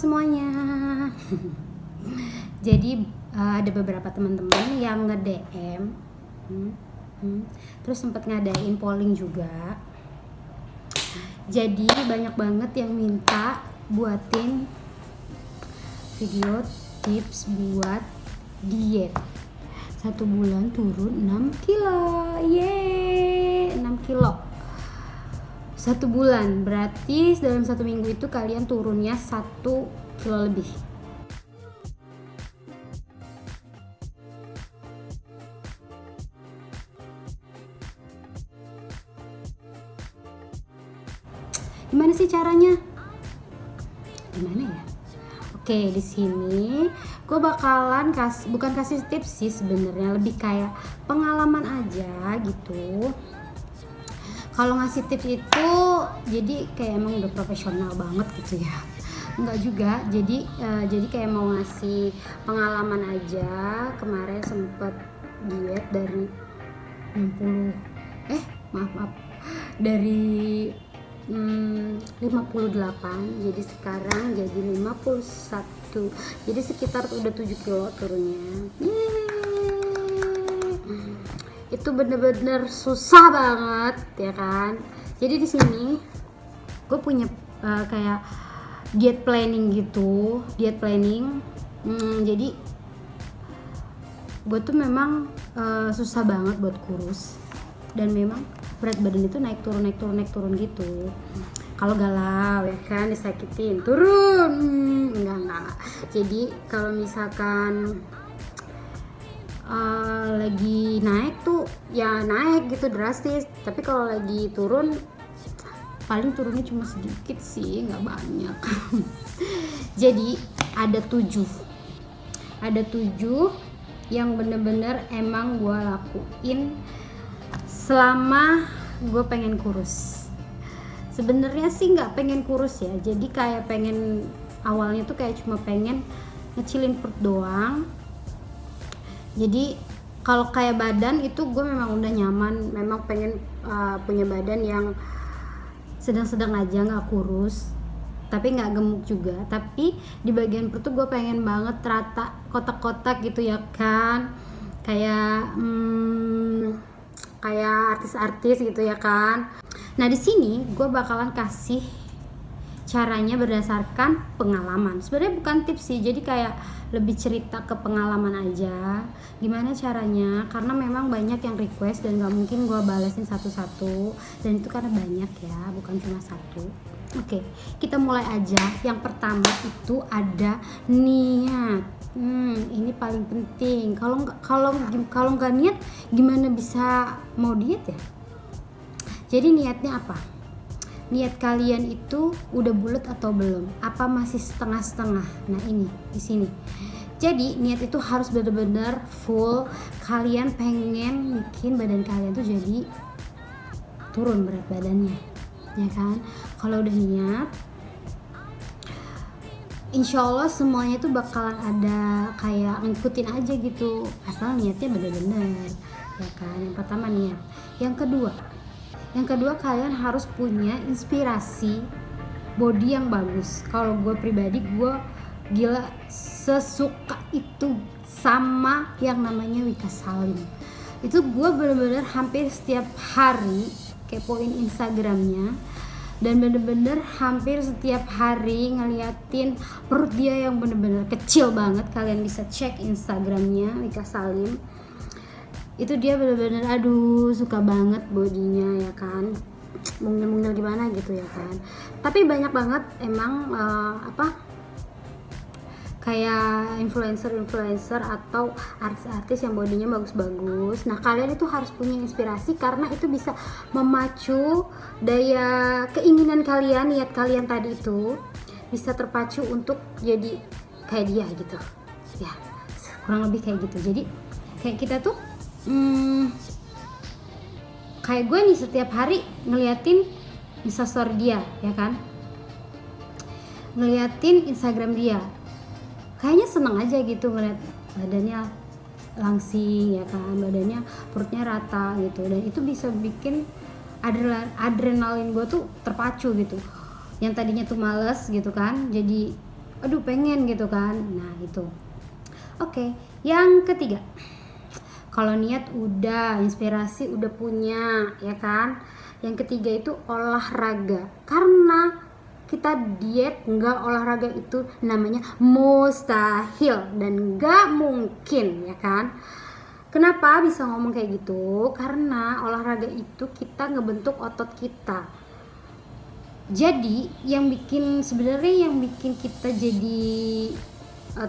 semuanya. Jadi ada beberapa teman-teman yang nge-DM, terus sempat ngadain polling juga. Jadi banyak banget yang minta buatin video tips buat diet 1 bulan turun 6 kilo. Yeay, 6 kilo 1 bulan, berarti dalam 1 minggu itu kalian turunnya 1 kilo lebih. Gimana sih caranya? Gimana ya? Oke, di sini gue bakalan bukan kasih tips sih sebenarnya, lebih kayak pengalaman aja gitu. Kalau ngasih tips itu jadi kayak emang udah profesional banget gitu ya. Enggak juga, jadi kayak mau ngasih pengalaman aja. Kemarin sempet diet dari 60 maaf dari 58, jadi sekarang jadi 51, jadi sekitar udah 7 kilo turunnya. Itu bener-bener susah banget ya kan. Jadi di sini gue punya kayak diet planning. Jadi gue tuh memang susah banget buat kurus, dan memang berat badan itu naik turun gitu. Kalau galau ya kan, disakitin turun, enggak. Jadi kalau misalkan lagi naik tuh ya naik gitu drastis, tapi kalau lagi turun paling turunnya cuma sedikit sih, nggak banyak. Jadi ada 7 yang bener-bener emang gue lakuin selama gue pengen kurus. Sebenarnya sih nggak pengen kurus ya, jadi kayak pengen, awalnya tuh kayak cuma pengen ngecilin perut doang. Jadi kalau kayak badan itu gue memang udah nyaman, memang pengen punya badan yang sedang-sedang aja, nggak kurus tapi nggak gemuk juga. Tapi di bagian perut tuh gue pengen banget rata, kotak-kotak gitu ya kan, kayak artis-artis gitu ya kan. Nah di sini gue bakalan kasih caranya berdasarkan pengalaman. Sebenarnya bukan tips sih, jadi kayak lebih cerita ke pengalaman aja gimana caranya, karena memang banyak yang request dan gak mungkin gue balesin satu-satu, dan itu karena banyak ya, bukan cuma satu. Oke, kita mulai aja. Yang pertama itu ada niat. Ini paling penting. Kalau nggak niat, gimana bisa mau diet ya? Jadi niatnya apa? Niat kalian itu udah bulat atau belum? Apa masih setengah-setengah? Nah ini di sini. Jadi niat itu harus benar-benar full. Kalian pengen bikin badan kalian tuh jadi turun berat badannya, ya kan? Kalau udah niat, insya Allah semuanya tuh bakalan ada kayak ngikutin aja gitu, asal niatnya bener-bener ya kan. Yang pertama niat. Yang kedua kalian harus punya inspirasi body yang bagus. Kalau gue pribadi, gue gila sesuka itu sama yang namanya Wika Salim. Itu gue bener-bener hampir setiap hari kepoin Instagramnya, dan bener-bener hampir setiap hari ngeliatin perut dia yang bener-bener kecil banget. Kalian bisa cek Instagramnya Wika Salim, itu dia bener-bener aduh suka banget bodinya ya kan, mungil-mungil gimana gitu ya kan. Tapi banyak banget emang kayak influencer atau artis-artis yang bodinya bagus-bagus. Nah kalian itu harus punya inspirasi, karena itu bisa memacu daya keinginan kalian, niat kalian tadi itu bisa terpacu untuk jadi kayak dia gitu ya, kurang lebih kayak gitu. Jadi kayak kita tuh kayak gue nih setiap hari ngeliatin instastory dia ya kan, ngeliatin Instagram dia, kayaknya seneng aja gitu ngeliat badannya langsing ya kan, badannya perutnya rata gitu, dan itu bisa bikin adrenalin gue tuh terpacu gitu. Yang tadinya tuh males gitu kan, jadi aduh pengen gitu kan. Nah itu. Oke, yang ketiga, kalau niat udah, inspirasi udah punya, ya kan. Yang ketiga itu olahraga. Karena kita diet nggak olahraga itu namanya mustahil dan nggak mungkin, ya kan. Kenapa bisa ngomong kayak gitu? Karena olahraga itu kita ngebentuk otot kita. Jadi sebenarnya yang bikin kita jadi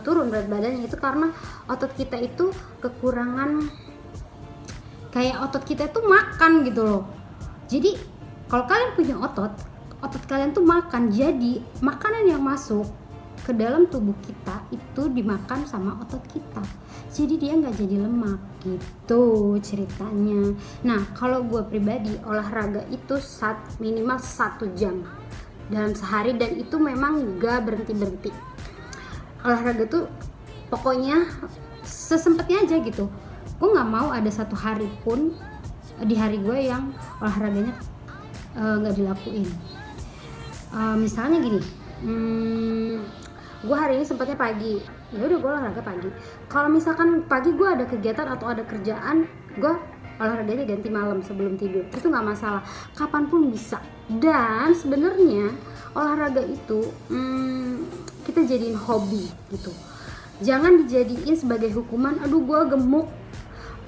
turun berat badannya itu karena otot kita itu kekurangan, kayak otot kita itu makan gitu loh. Jadi kalau kalian punya otot kalian tuh makan, jadi makanan yang masuk ke dalam tubuh kita itu dimakan sama otot kita, jadi dia nggak jadi lemak gitu ceritanya. Nah kalau gue pribadi olahraga itu minimal 1 jam dalam sehari, dan itu memang nggak berhenti olahraga tuh pokoknya sesempatnya aja gitu. Gue nggak mau ada satu hari pun di hari gue yang olahraganya nggak dilakuin. Misalnya gini, gue hari ini sempatnya pagi, ya udah gue olahraga pagi. Kalau misalkan pagi gue ada kegiatan atau ada kerjaan, gue olahraganya ganti malam sebelum tidur, itu nggak masalah, kapanpun bisa. Dan sebenarnya olahraga itu kita jadiin hobi gitu, jangan dijadiin sebagai hukuman. Aduh gue gemuk,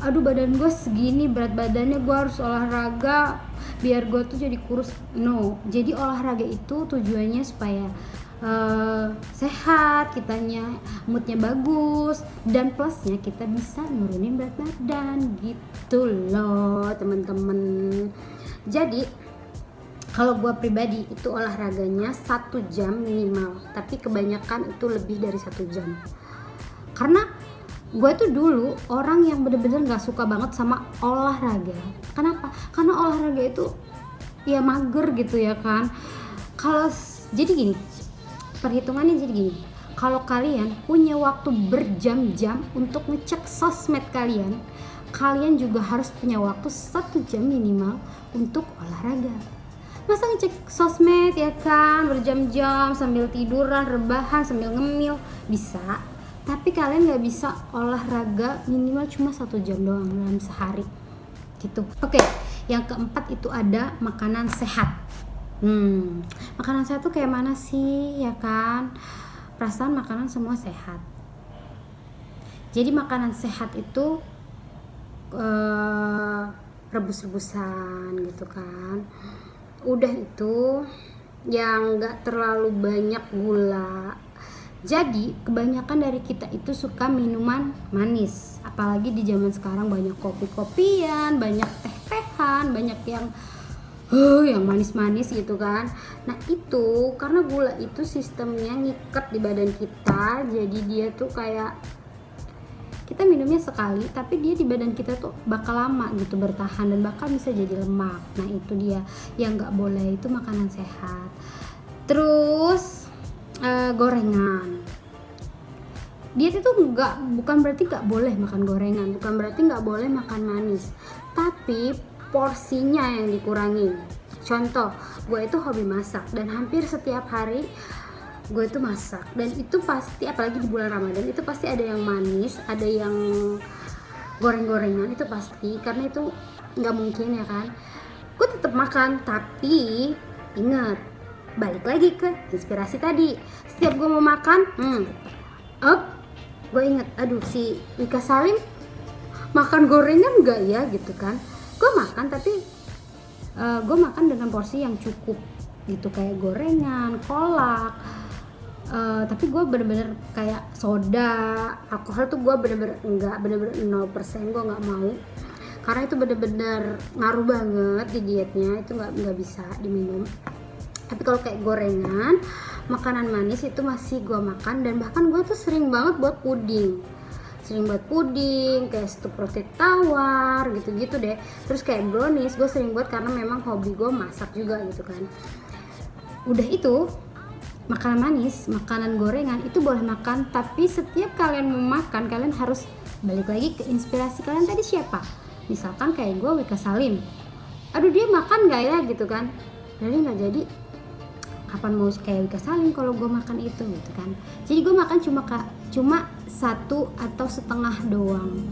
aduh badan gue segini, berat badannya, gue harus olahraga biar gue tuh jadi kurus. No, jadi olahraga itu tujuannya supaya sehat, kitanya moodnya bagus, dan plusnya kita bisa nurunin berat badan gitu loh temen-temen. Jadi kalau gue pribadi itu olahraganya 1 jam minimal, tapi kebanyakan itu lebih dari 1 jam. Karena gue tuh dulu orang yang bener-bener gak suka banget sama olahraga. Kenapa? Karena olahraga itu ya mager gitu ya kan. Jadi gini, perhitungannya jadi gini, kalau kalian punya waktu berjam-jam untuk ngecek sosmed kalian juga harus punya waktu 1 jam minimal untuk olahraga. Masa ngecek sosmed ya kan berjam-jam sambil tiduran, rebahan, sambil ngemil? Bisa, tapi kalian gak bisa olahraga minimal cuma 1 jam doang dalam sehari gitu. Oke, yang keempat itu ada makanan sehat. Makanan sehat tuh kayak mana sih ya kan? Perasaan makanan semua sehat. Jadi makanan sehat itu rebus-rebusan gitu kan. Udah itu yang gak terlalu banyak gula. Jadi kebanyakan dari kita itu suka minuman manis, apalagi di zaman sekarang banyak kopi-kopian, banyak teh-tehan, banyak yang manis-manis gitu kan. Nah itu karena gula itu sistemnya ngikat di badan kita, jadi dia tuh kayak kita minumnya sekali tapi dia di badan kita tuh bakal lama gitu bertahan dan bakal bisa jadi lemak. Nah itu dia yang nggak boleh, itu makanan sehat. Terus gorengan, diet itu bukan berarti nggak boleh makan gorengan, bukan berarti nggak boleh makan manis, tapi porsinya yang dikurangin. Contoh, gue itu hobi masak dan hampir setiap hari gue itu masak, dan itu pasti apalagi di bulan Ramadan itu pasti ada yang manis, ada yang goreng-gorengan, itu pasti, karena itu nggak mungkin ya kan. Gue tetap makan, tapi ingat, balik lagi ke inspirasi tadi. Setiap gue mau makan, gue inget, aduh si Wika Salim makan gorengan nggak ya gitu kan. Gue makan, tapi gue makan dengan porsi yang cukup gitu, kayak gorengan, kolak. Tapi gue bener-bener kayak soda, alkohol tuh gue bener-bener 0%, gue nggak mau, karena itu bener-bener ngaruh banget di dietnya, itu nggak bisa diminum. Tapi kalau kayak gorengan, makanan manis itu masih gue makan, dan bahkan gue tuh sering banget buat puding, kayak stup roti tawar gitu-gitu deh. Terus kayak brownies gue sering buat karena memang hobi gue masak juga gitu kan. Udah itu makanan manis, makanan gorengan itu boleh makan, tapi setiap kalian mau makan kalian harus balik lagi ke inspirasi kalian tadi siapa. Misalkan kayak gue Wika Salim, aduh dia makan gak ya gitu kan, jadi nggak jadi kapan mau kayak Wika Salim kalau gue makan itu gitu kan. Jadi gue makan cuma satu atau setengah doang,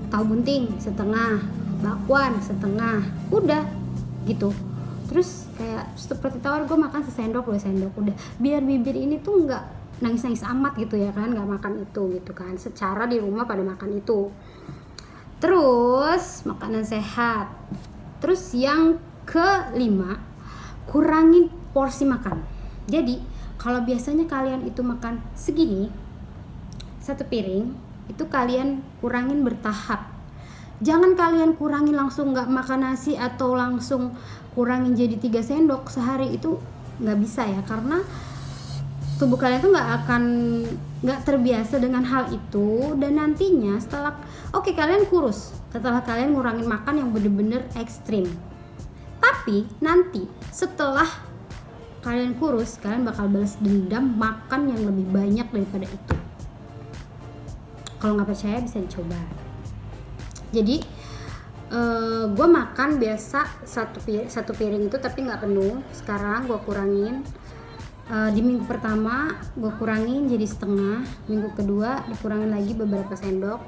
tahu bunting setengah, bakwan setengah, udah gitu. Terus kayak seperti tawar gue makan sesendok 2 sendok udah, biar bibir ini tuh nggak nangis amat gitu ya kan, nggak makan itu gitu kan. Secara di rumah pada makan itu. Terus makanan sehat. Terus yang kelima, kurangin porsi makan. Jadi kalau biasanya kalian itu makan segini, 1 piring, itu kalian kurangin bertahap. Jangan kalian kurangin langsung nggak makan nasi atau langsung kurangin jadi 3 sendok sehari, itu nggak bisa ya, karena tubuh kalian tuh nggak terbiasa dengan hal itu. Dan nantinya setelah kalian kurus setelah kalian ngurangin makan yang bener-bener ekstrim, tapi nanti setelah kalian kurus kalian bakal balas dendam makan yang lebih banyak daripada itu. Kalau nggak percaya bisa dicoba. Jadi gue makan biasa satu piring itu tapi nggak penuh. Sekarang gue kurangin. Di minggu pertama gue kurangin jadi setengah, minggu kedua dikurangin lagi beberapa sendok,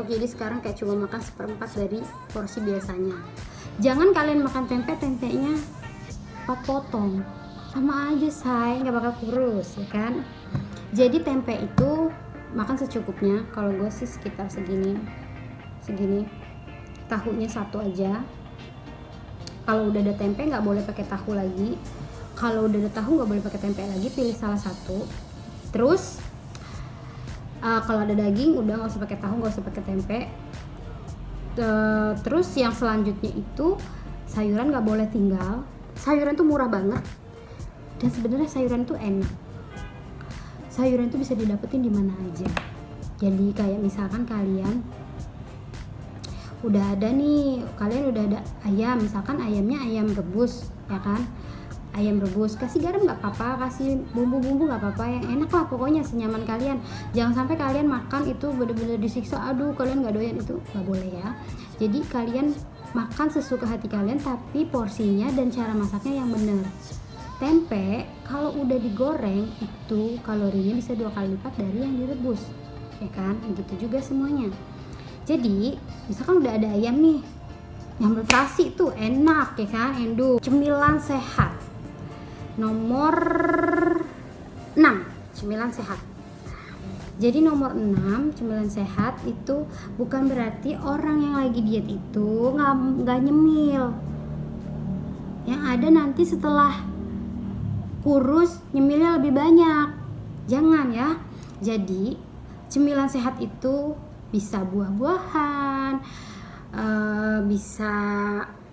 jadi sekarang kayak cuma makan 1/4 dari porsi biasanya. Jangan kalian makan tempenya 4 potong, sama aja say, nggak bakal kurus ya kan. Jadi tempe itu makan secukupnya. Kalau gue sih sekitar segini, tahunya 1 aja. Kalau udah ada tempe nggak boleh pakai tahu lagi. Kalau udah ada tahu nggak boleh pakai tempe lagi, pilih salah satu. Terus kalau ada daging udah nggak usah pakai tahu, nggak usah pakai tempe. Terus yang selanjutnya itu sayuran nggak boleh tinggal. Sayuran tuh murah banget dan sebenarnya sayuran tuh enak. Sayuran tuh bisa didapetin di mana aja. Jadi kayak misalkan kalian udah ada ayam, misalkan ayamnya ayam rebus ya kan. Ayam rebus, kasih garam nggak apa-apa, kasih bumbu-bumbu nggak apa-apa, yang enak lah pokoknya senyaman kalian. Jangan sampai kalian makan itu bener-bener disiksa, aduh kalian nggak doyan, itu nggak boleh ya. Jadi kalian makan sesuka hati kalian, tapi porsinya dan cara masaknya yang benar. Tempe kalau udah digoreng itu kalorinya bisa 2 kali lipat dari yang direbus ya kan. Begitu juga semuanya. Jadi misalkan udah ada ayam nih, nyambel terasi tuh enak ya kan, cemilan sehat nomor 6, cemilan sehat. Jadi nomor 6, cemilan sehat itu bukan berarti orang yang lagi diet itu nggak nyemil. Yang ada nanti setelah kurus nyemilnya lebih banyak. Jangan ya. Jadi cemilan sehat itu bisa buah-buahan, bisa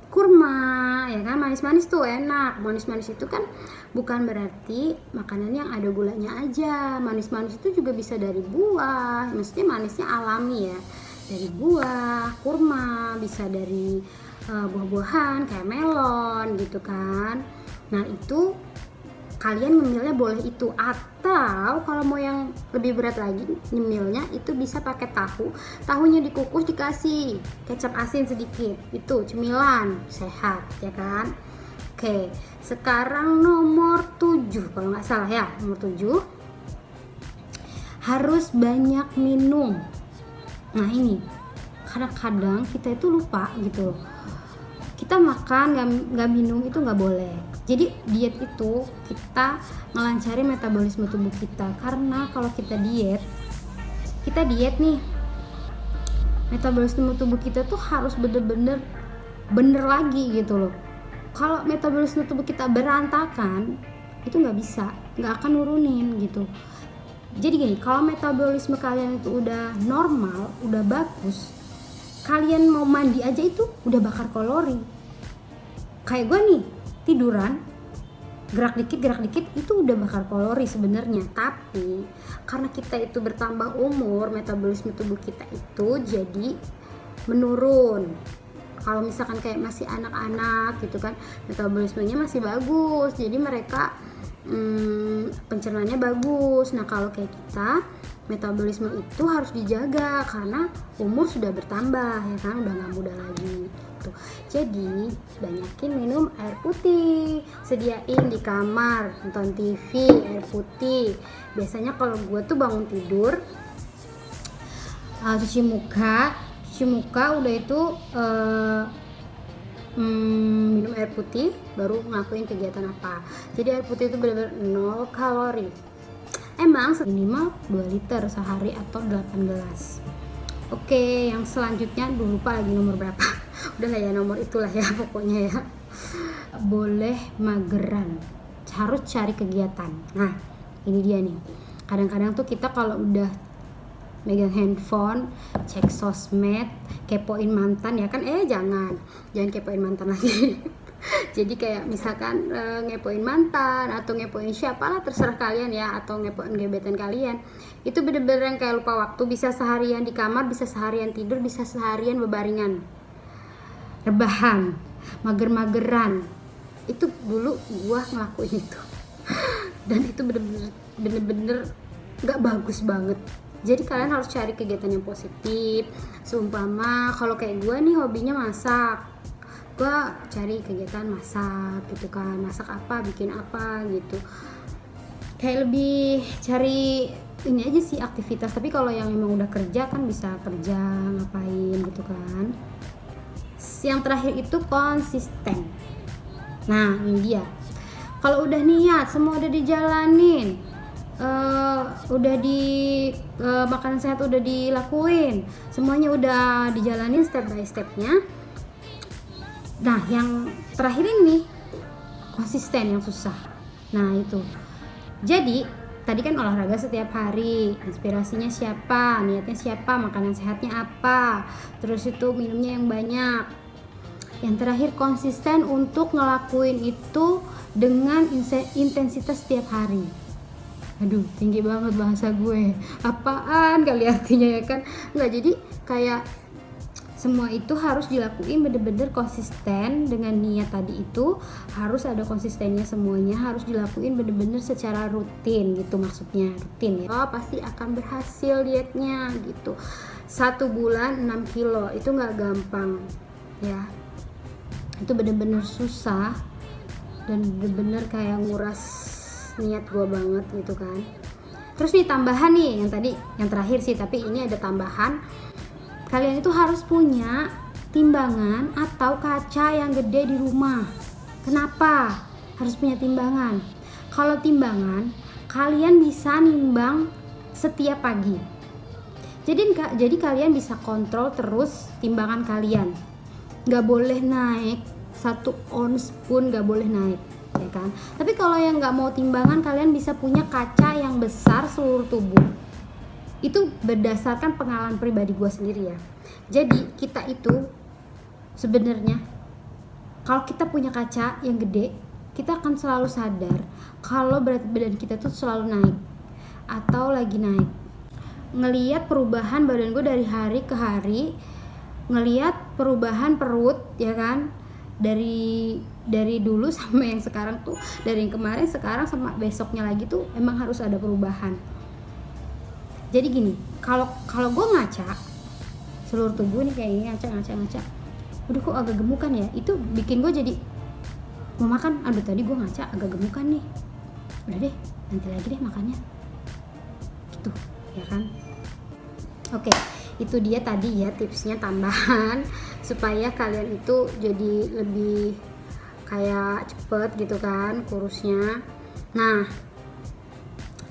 kurma ya kan, manis-manis tuh enak. Manis-manis itu kan bukan berarti makanan yang ada gulanya aja. Manis-manis itu juga bisa dari buah, maksudnya manisnya alami ya, dari buah, kurma, bisa dari buah-buahan kayak melon gitu kan. Nah itu kalian ngemilnya boleh itu, atau kalau mau yang lebih berat lagi nyemilnya itu bisa pakai tahunya dikukus dikasih kecap asin sedikit, itu cemilan sehat ya kan. Oke, sekarang nomor 7 kalau nggak salah ya, nomor 7 harus banyak minum. Nah ini kadang-kadang kita itu lupa gitu, kita makan nggak minum itu nggak boleh. Jadi diet itu kita ngelancarin metabolisme tubuh kita, karena kalau kita diet nih, metabolisme tubuh kita tuh harus bener lagi gitu loh. Kalau metabolisme tubuh kita berantakan itu nggak akan nurunin gitu. Jadi gini, kalau metabolisme kalian itu udah normal, udah bagus, kalian mau mandi aja itu udah bakar kalori. Kayak gue nih, tiduran gerak dikit itu udah bakar kalori sebenarnya. Tapi karena kita itu bertambah umur, metabolisme tubuh kita itu jadi menurun. Kalau misalkan kayak masih anak-anak gitu kan, metabolismenya masih bagus, jadi mereka pencernaannya bagus. Nah kalau kayak kita, metabolisme itu harus dijaga karena umur sudah bertambah ya kan, udah nggak muda lagi. gitu. Jadi banyakin minum air putih, sediain di kamar nonton TV air putih. Biasanya kalau gue tuh bangun tidur, cuci muka udah itu minum air putih, baru ngelakuin kegiatan apa. Jadi air putih itu benar-benar 0 kalori. Emang minimal 2 liter sehari atau 8 gelas. Oke, yang selanjutnya lupa lagi nomor berapa. Udah lah ya, nomor itulah ya pokoknya ya. Boleh mageran, harus cari kegiatan. Nah ini dia nih, kadang-kadang tuh kita kalau udah megang handphone, cek sosmed, kepoin mantan ya kan, jangan kepoin mantan lagi. Jadi kayak misalkan ngepoin mantan atau ngepoin siapalah, terserah kalian ya, atau ngepoin gebetan kalian, itu bener-bener yang kayak lupa waktu. Bisa seharian di kamar, bisa seharian tidur, bisa seharian bebaringan, rebahan, mager-mageran. Itu dulu gua ngelakuin itu dan itu bener-bener gak bagus banget. Jadi kalian harus cari kegiatan yang positif. Seumpama kalau kayak gue nih hobinya masak, gue cari kegiatan masak gitu kan. Masak apa, bikin apa gitu. Kayak lebih cari ini aja sih aktivitas. Tapi kalau yang emang udah kerja kan bisa kerja ngapain gitu kan. Yang terakhir itu konsisten. Nah ini dia, kalau udah niat, semua udah dijalanin, udah makanan sehat udah dilakuin, semuanya udah dijalanin step by stepnya. Nah yang terakhir ini konsisten yang susah. Nah itu, jadi tadi kan olahraga setiap hari, inspirasinya siapa, niatnya siapa, makanan sehatnya apa, terus itu minumnya yang banyak. Yang terakhir konsisten untuk ngelakuin itu dengan intensitas setiap hari. Aduh, tinggi banget bahasa gue. Apaan kali artinya ya kan? Enggak, jadi kayak semua itu harus dilakuin bener-bener konsisten dengan niat tadi itu. Harus ada konsistennya semuanya, harus dilakuin bener-bener secara rutin gitu, maksudnya rutin ya. Oh, pasti akan berhasil dietnya gitu. 1 bulan 6 kilo itu gak gampang ya. Itu bener-bener susah dan bener-bener kayak nguras niat gue banget gitu kan. Terus nih tambahan nih, yang tadi yang terakhir sih, tapi ini ada tambahan. Kalian itu harus punya timbangan atau kaca yang gede di rumah. Kenapa harus punya timbangan? Kalau timbangan, kalian bisa nimbang setiap pagi. Jadi kalian bisa kontrol terus timbangan kalian. Gak boleh naik 1 ons pun, gak boleh naik ya kan. Tapi kalau yang gak mau timbangan, kalian bisa punya kaca yang besar seluruh tubuh. Itu berdasarkan pengalaman pribadi gue sendiri ya. Jadi kita itu sebenarnya kalau kita punya kaca yang gede, kita akan selalu sadar kalau berat badan kita tuh selalu naik atau lagi naik. Ngelihat perubahan badan gue dari hari ke hari, ngelihat perubahan perut ya kan, dari dulu sampai yang sekarang tuh, dari yang kemarin sekarang sama besoknya lagi tuh emang harus ada perubahan. Jadi gini, kalau gue ngaca seluruh tubuh nih kayak gini, ngaca, udah kok agak gemukan ya, itu bikin gue jadi mau makan. Aduh tadi gue ngaca agak gemukan nih, udah deh nanti lagi deh makannya gitu ya kan. Oke, itu dia tadi ya tipsnya tambahan supaya kalian itu jadi lebih kayak cepet gitu kan kurusnya. Nah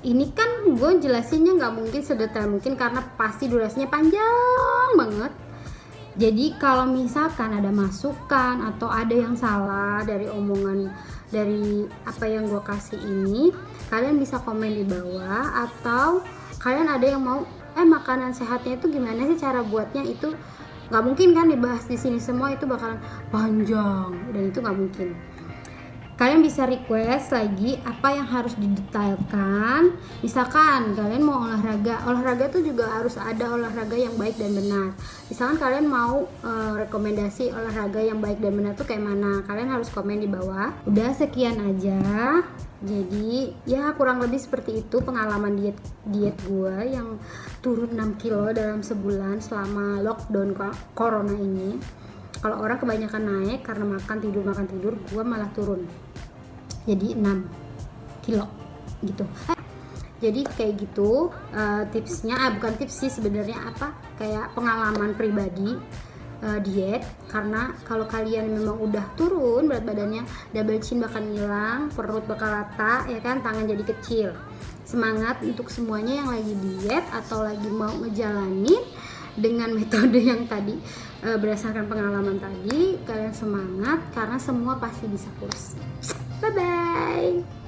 ini kan gue jelasinnya gak mungkin sedetail mungkin karena pasti durasinya panjang banget. Jadi kalau misalkan ada masukan atau ada yang salah dari omongan, dari apa yang gue kasih ini, kalian bisa komen di bawah. Atau kalian ada yang mau makanan sehatnya itu gimana sih cara buatnya, itu nggak mungkin kan dibahas di sini semua, itu bakalan panjang dan itu nggak mungkin. Kalian bisa request lagi apa yang harus didetailkan. Misalkan kalian mau olahraga tuh juga harus ada olahraga yang baik dan benar. Misalkan kalian mau rekomendasi olahraga yang baik dan benar tuh kayak mana, kalian harus komen di bawah. Udah sekian aja. Jadi ya kurang lebih seperti itu pengalaman diet gue yang turun 6 kilo dalam sebulan selama lockdown corona ini. Kalau orang kebanyakan naik karena makan tidur, gue malah turun jadi 6 kilo gitu. Jadi kayak gitu tipsnya, bukan tips sih sebenarnya, kayak pengalaman pribadi diet. Karena kalau kalian memang udah turun berat badannya, double chin bakal hilang, perut bakal rata ya kan, tangan jadi kecil. Semangat untuk semuanya yang lagi diet atau lagi mau ngejalanin dengan metode yang tadi, berdasarkan pengalaman tadi. Kalian semangat karena semua pasti bisa kurus. Bye bye.